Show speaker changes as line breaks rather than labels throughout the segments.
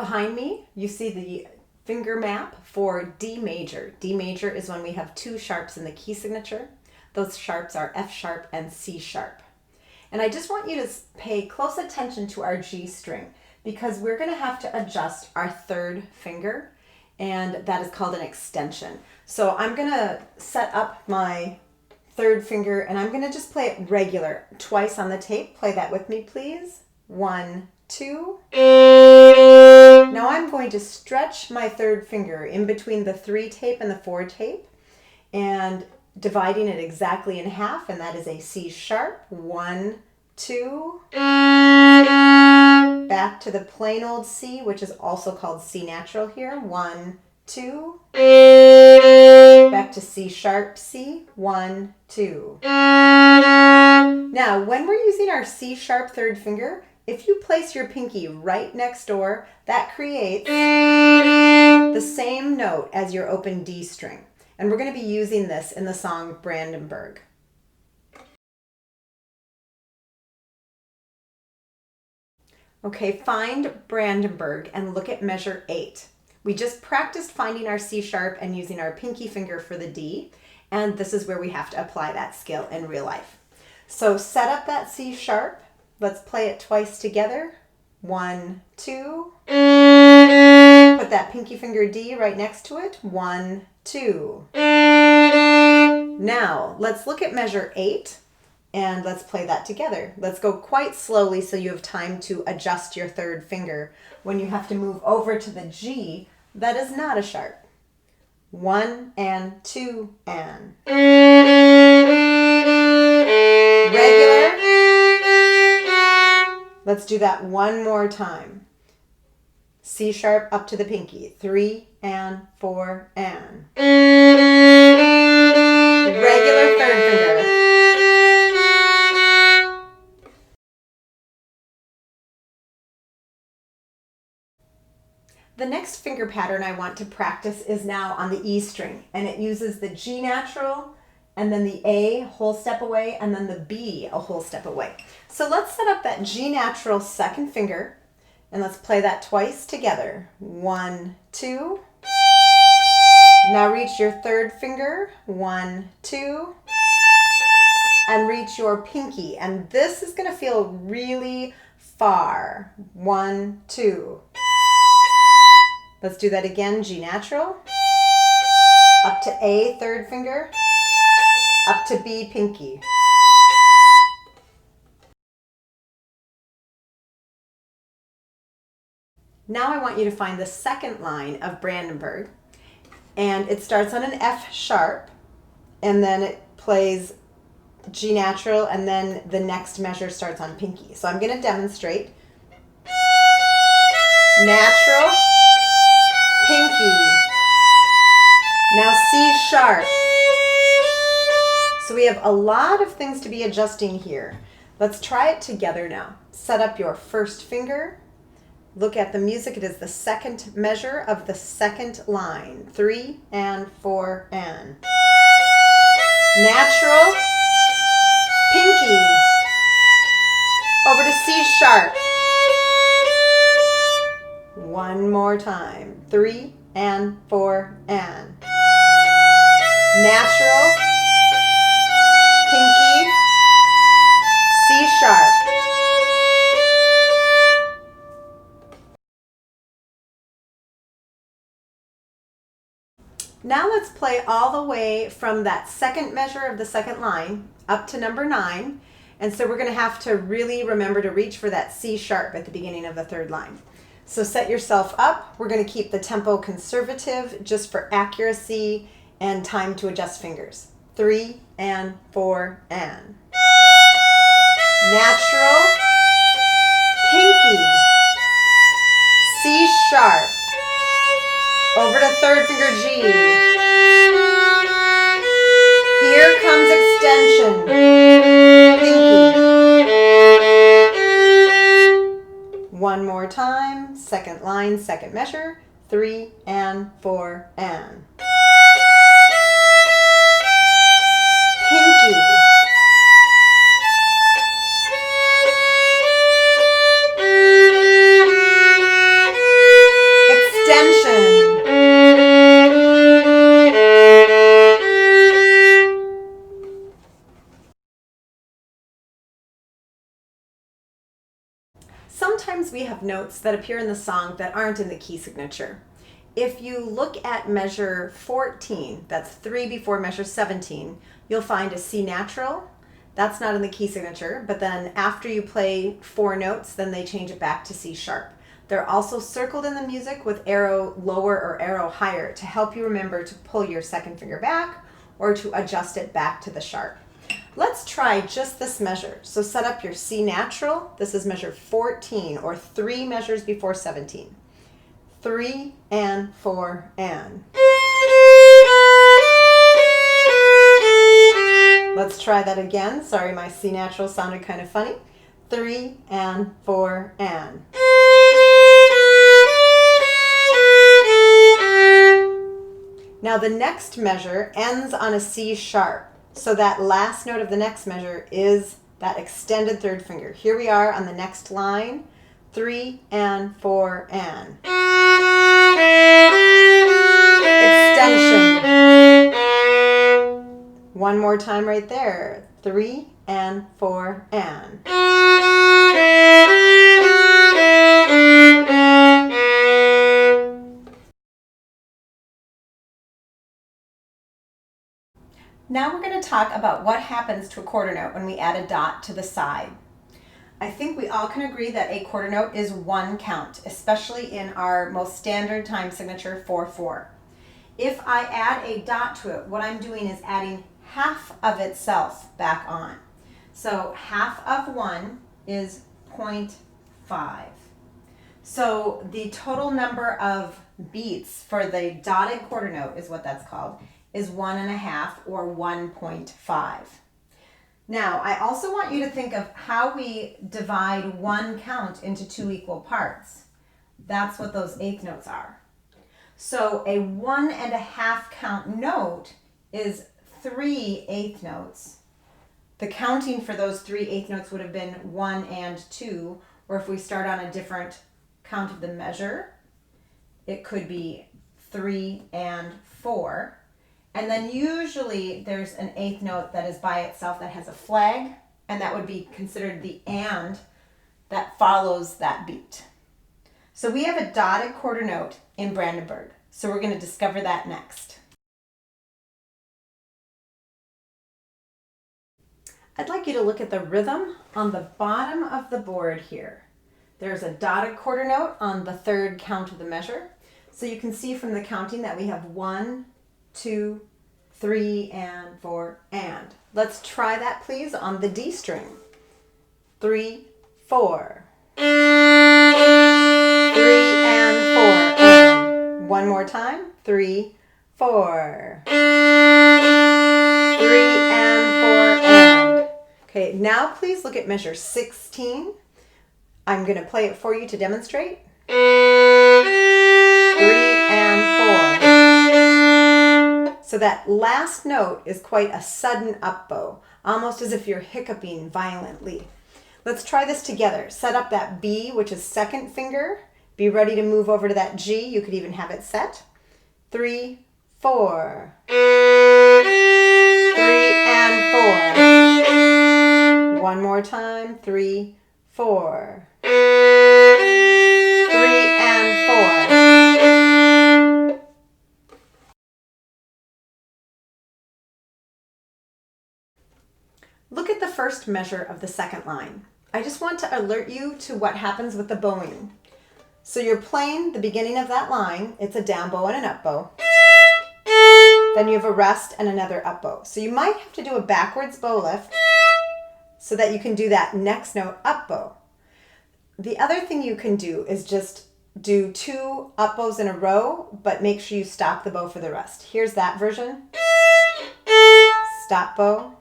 Behind me, you see the finger map for D major. D major is when we have two sharps in the key signature. Those sharps are F sharp and C sharp. And I just want you to pay close attention to our G string because we're going to have to adjust our third finger, and that is called an extension. So I'm going to set up my third finger and I'm going to just play it regular twice on the tape. Play that with me, please. 1, 2. Now I'm going to stretch my third finger in between the 3 tape and the 4 tape and dividing it exactly in half, and that is a C sharp. 1, 2. Back to the plain old C, which is also called C natural here. 1, 2. Back to C sharp C. 1, 2. Now, when we're using our C sharp third finger, if you place your pinky right next door, that creates the same note as your open D string. And we're going to be using this in the song Brandenburg. Okay, find Brandenburg and look at measure 8. We just practiced finding our C sharp and using our pinky finger for the D, and this is where we have to apply that skill in real life. So set up that C sharp. Let's play it twice together. 1, 2. Put that pinky finger D right next to it. 1, 2. Now, let's look at measure 8 and let's play that together. Let's go quite slowly so you have time to adjust your third finger when you have to move over to the G that is not a sharp. 1 and 2 and. Regular. Let's do that one more time. C sharp up to the pinky. 3 and 4 and. Regular third finger. The next finger pattern I want to practice is now on the E string, and it uses the G natural and then the A a whole step away and then the B a whole step away. So let's set up that G natural second finger and let's play that twice together. 1, 2. Now reach your third finger. 1, 2. And reach your pinky. And this is going to feel really far. 1, 2. Let's do that again. G natural. Up to A, third finger. Up to B, pinky. Now I want you to find the second line of Brandenburg. And it starts on an F sharp. And then it plays G natural. And then the next measure starts on pinky. So I'm going to demonstrate. Natural. Pinky. Now C sharp. So we have a lot of things to be adjusting here. Let's try it together now. Set up your first finger. Look at the music. It is the second measure of the second line. 3 and 4 and. Natural. Pinky. Over to C sharp. One more time. 3 and 4 and. Natural. Pinky. C sharp. Now let's play all the way from that second measure of the second line up to number 9. And so we're going to have to really remember to reach for that C sharp at the beginning of the third line. So set yourself up. We're going to keep the tempo conservative just for accuracy and time to adjust fingers. 3 and 4 and. Natural. Pinky. C sharp. Over to third finger G. Here comes extension. Pinky. One more time. Second line, second measure. 3 and 4 and. Pinky. Sometimes we have notes that appear in the song that aren't in the key signature. If you look at measure 14, that's 3 before measure 17, you'll find a C natural. That's not in the key signature, but then after you play 4 notes, then they change it back to C sharp. They're also circled in the music with arrow lower or arrow higher to help you remember to pull your second finger back or to adjust it back to the sharp. Let's try just this measure. So set up your C natural. This is measure 14, or 3 measures before 17. 3 and 4 and. Let's try that again. Sorry, my C natural sounded kind of funny. 3 and 4 and. Now the next measure ends on a C sharp. So that last note of the next measure is that extended third finger. Here we are on the next line. 3 and 4 and. Extension. One more time right there. 3 and 4 and. Now we're going to talk about what happens to a quarter note when we add a dot to the side. I think we all can agree that a quarter note is 1 count, especially in our most standard time signature 4/4. If I add a dot to it, what I'm doing is adding half of itself back on. So half of 1 is 0.5. So the total number of beats for the dotted quarter note is what that's called, is 1.5 or 1.5. Now, I also want you to think of how we divide 1 count into 2 equal parts. That's what those eighth notes are. So a 1.5 count note is 3 eighth notes. The counting for those 3 eighth notes would have been 1 and 2, or if we start on a different count of the measure, it could be 3 and 4. And then usually there's an eighth note that is by itself that has a flag, and that would be considered the and that follows that beat. So we have a dotted quarter note in Brandenburg. So we're going to discover that next. I'd like you to look at the rhythm on the bottom of the board here. There's a dotted quarter note on the 3rd count of the measure. So you can see from the counting that we have 1, 2, 3, and 4, and. Let's try that, please, on the D string. 3, 4. 3 and 4, and. One more time. 3, 4. 3 and 4, and. Okay, now please look at measure 16. I'm going to play it for you to demonstrate. 3 and 4. So that last note is quite a sudden up bow, almost as if you're hiccuping violently. Let's try this together. Set up that B, which is 2nd finger. Be ready to move over to that G. You could even have it set. 3, 4. 3 and 4. One more time. 3, 4. 3 and 4. Look at the first measure of the 2nd line. I just want to alert you to what happens with the bowing. So you're playing the beginning of that line. It's a down bow and an up bow. Then you have a rest and another up bow. So you might have to do a backwards bow lift so that you can do that next note up bow. The other thing you can do is just do 2 up bows in a row, but make sure you stop the bow for the rest. Here's that version. Stop bow.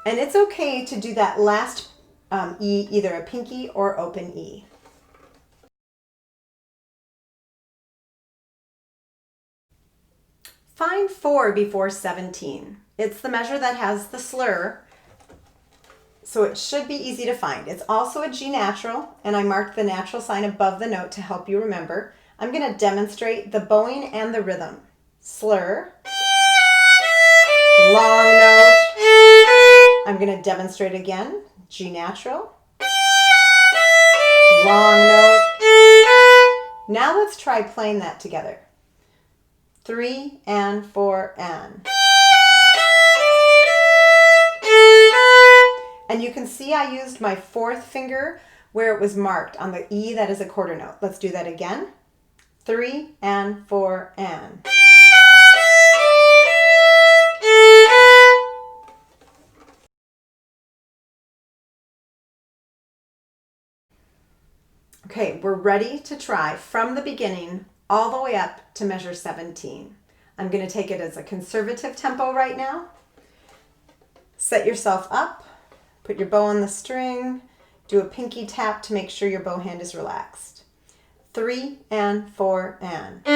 And it's okay to do that last E, either a pinky or open E. Find 4 before 17. It's the measure that has the slur, so it should be easy to find. It's also a G natural, and I marked the natural sign above the note to help you remember. I'm going to demonstrate the bowing and the rhythm. Slur, long note. I'm going to demonstrate again. G natural, long note. Now let's try playing that together. 3 and 4 and. And you can see I used my fourth finger where it was marked on the E that is a quarter note. Let's do that again. 3 and 4 and. Okay, we're ready to try from the beginning all the way up to measure 17. I'm going to take it as a conservative tempo right now. Set yourself up, put your bow on the string, do a pinky tap to make sure your bow hand is relaxed. 3 and 4 and.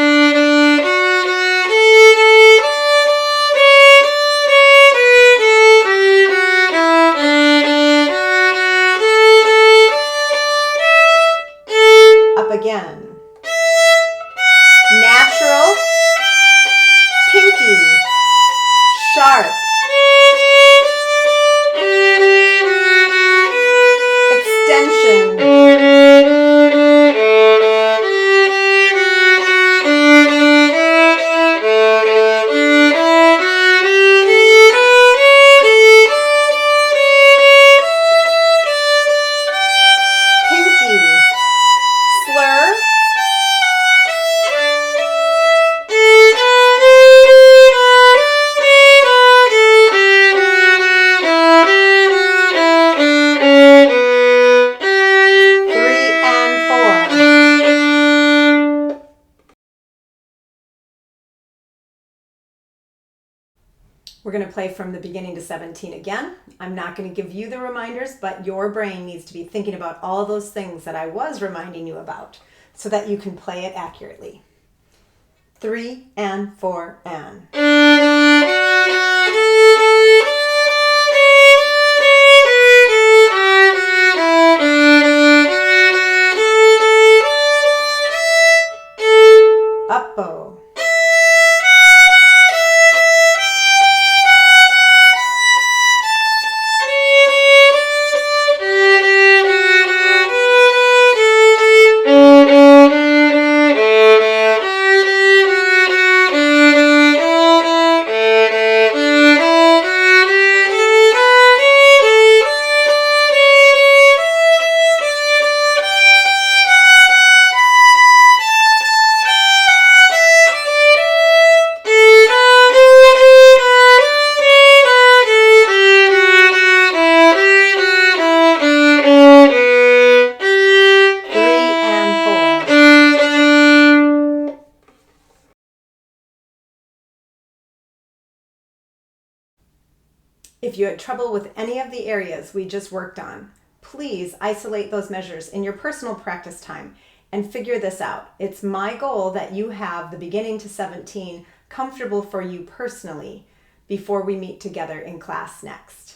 Up again. Natural, pinky, sharp, extension, pinky, slur, We're going to play from the beginning to 17 again. I'm not going to give you the reminders, but your brain needs to be thinking about all those things that I was reminding you about so that you can play it accurately. 3 and 4 and. Up bow. If you had trouble with any of the areas we just worked on, please isolate those measures in your personal practice time and figure this out. It's my goal that you have the beginning to 17 comfortable for you personally before we meet together in class next.